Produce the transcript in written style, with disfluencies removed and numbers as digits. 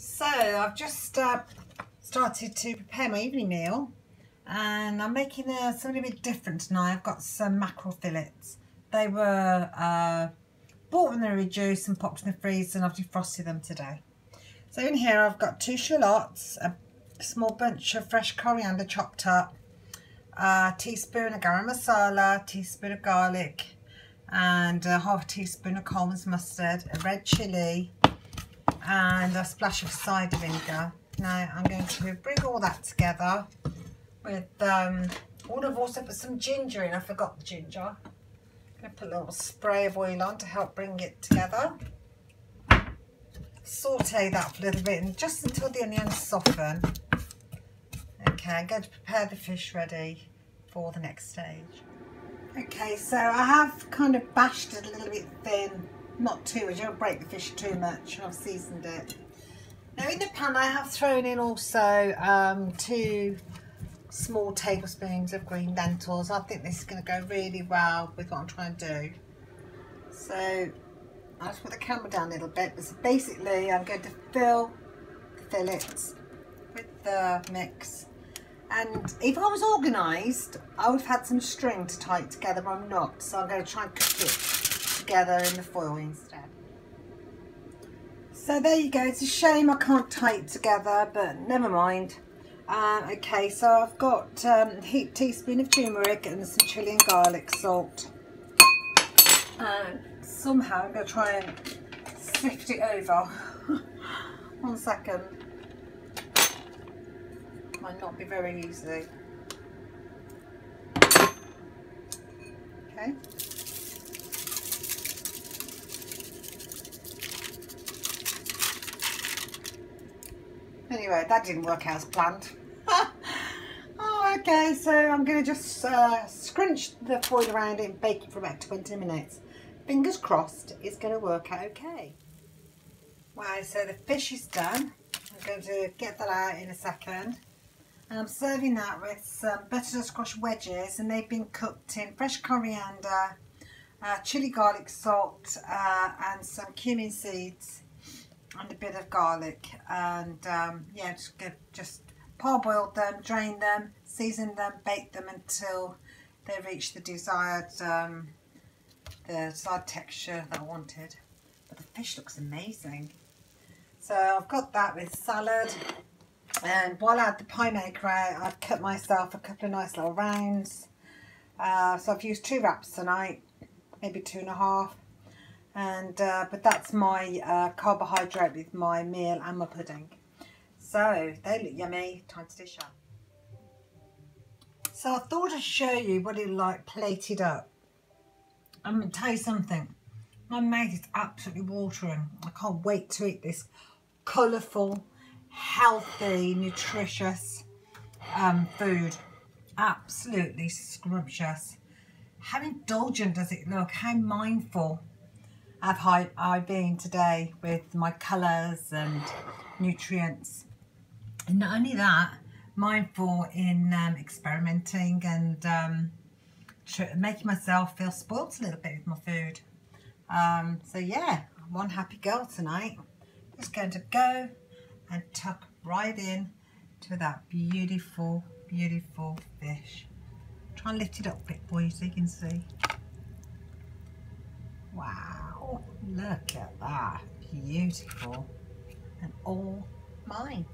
So I've just started to prepare my evening meal, and I'm making something a bit different tonight. I've got some mackerel fillets. They were bought when they were reduced and popped in the freezer, and I've defrosted them today. So in here I've got 2 shallots, a small bunch of fresh coriander chopped up, a teaspoon of garam masalla, a teaspoon of garlic, and a half a teaspoon of colmans mustard, a red chilli, and a splash of cider vinegar. Now I'm going to bring all that together with, I've also put some ginger in. I forgot the ginger. I'm going to put a little spray of oil on to help bring it together. Saute that for a little bit, and just until the onions soften. Okay, I'm going to prepare the fish ready for the next stage. Okay, so I have kind of bashed it a little bit thin. Not too much, you don't break the fish too much. I've seasoned it. Now in the pan I have thrown in also 2 small tablespoons of green lentils. I think this is going to go really well with what I'm trying to do. So I'll just put the camera down a little bit. So basically I'm going to fill the fillets with the mix. And if I was organised, I would have had some string to tie it together, but I'm not. So I'm going to try and cook it together in the foil instead. So there you go. It's a shame I can't tie it together, but never mind. Okay, so I've got a heaped teaspoon of tumeric and some chilli and garlic salt. And somehow I'm going to try and sift it over. 1 second. Might not be very easy. Okay. Anyway, that didn't work out as planned. Oh, okay, so I'm going to just scrunch the foil around it and bake it for about 20 minutes. Fingers crossed it's going to work out okay. Wow, so the fish is done. I'm going to get that out in a second. And I'm serving that with some buttered squash wedges, and they've been cooked in fresh coriander, chilli, garlic, salt, and some cumin seeds, and a bit of garlic. And yeah, just parboiled them, drained them, seasoned them, baked them until they reach the desired texture that I wanted. But the fish looks amazing. So I've got that with salad. And while I had the pie maker out, I've cut myself a couple of nice little rounds. So I've used 2 wraps tonight, maybe 2.5. And but that's my carbohydrate with my meal and my pudding. So they look yummy. Time to dish up. So I thought I'd show you what it looked like plated up. I'm going to tell you something. My mouth is absolutely watering. I can't wait to eat this colourful, healthy, nutritious food. Absolutely scrumptious. How indulgent does it look? How mindful have I been today with my colours and nutrients? And not only that, mindful in experimenting and making myself feel spoilt a little bit with my food. So yeah, I'm one happy girl tonight. Just going to go and tuck right in to that beautiful, beautiful fish. Try and lift it up a bit for you so you can see. Wow, look at that. Beautiful. And all mine.